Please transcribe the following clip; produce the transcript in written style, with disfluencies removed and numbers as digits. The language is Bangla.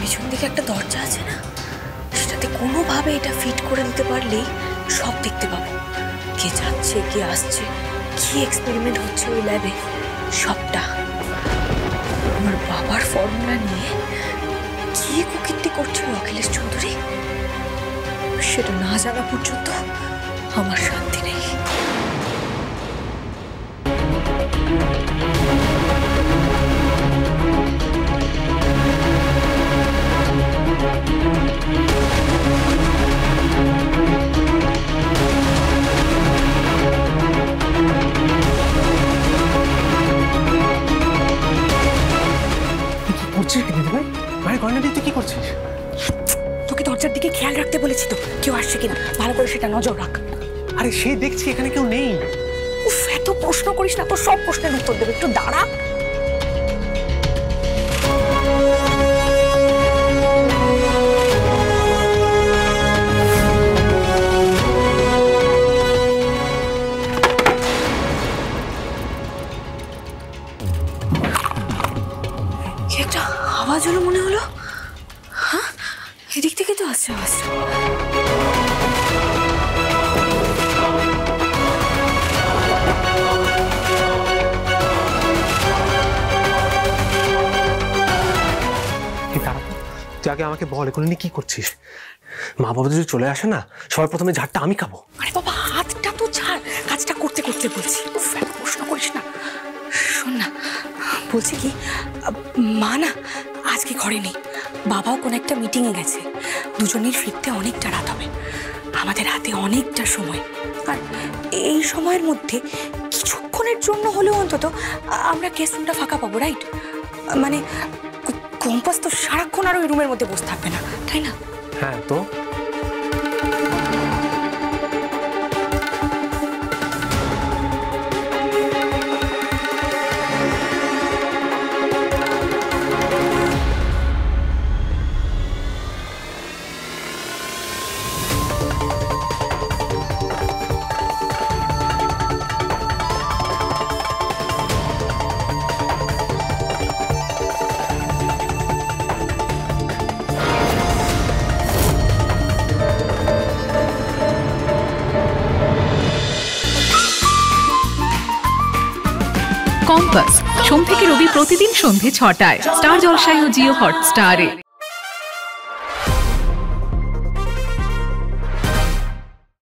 পেছন দিকে একটা দরজা আছে না, সেটাতে কোনোভাবে এটা ফিট করে দিতে পারলেই সব দেখতে পাবো। কে যাচ্ছে, কে আসছে, কি এক্সপেরিমেন্ট হচ্ছে ওই ল্যাবে, সবটা। আমার বাবার ফর্মুলা নিয়ে কি কুকীর্তি করছে অখিলেশ চৌধুরী, সেটা না জানা পর্যন্ত আমার শান্তি নেই। তোকে দরজার দিকে খেয়াল রাখতে বলেছি তো, কেউ আসছে কিনা ভালো করে সেটা নজর রাখ। আরে সে দেখছি এখানে কেউ নেই। উফ, এত প্রশ্ন করিস না, তো সব প্রশ্নের উত্তর দেবে, একটু দাঁড়া। কি একটা আওয়াজ হলো মনে হলো। হ্যাঁ, এদিক থেকে তো আসছে আওয়াজটা। তুই আগে আমাকে বল, এখন কি করছিস? মা বাবা যদি চলে আসে না, সবার প্রথমে ঝাড়টা আমি খাবো। আরে বাবা, হাতটা তো ছাড়, কাজটা করতে করতে বলছি। প্রশ্ন করিস না। শোন না, বলছি কি, মা না আজকে ঘরে নেই, বাবাও কোন একটা মিটিংয়ে গেছে। দুজনের ফিরতে অনেকটা রাত হবে, আমাদের হাতে অনেকটা সময়। আর এই সময়ের মধ্যে কিছুক্ষণের জন্য হলেও অন্তত আমরা গেস্ট রুমটা ফাঁকা পাবো, রাইট? মানে কম্পাস তো সারাক্ষণ আর ওই রুমের মধ্যে বসে থাকবে না, তাই না? হ্যাঁ তো কম্পাস সোম থেকে রবি প্রতিদিন সন্ধ্যে ৬টায় স্টার জলসায় ও জিও হটস্টারে।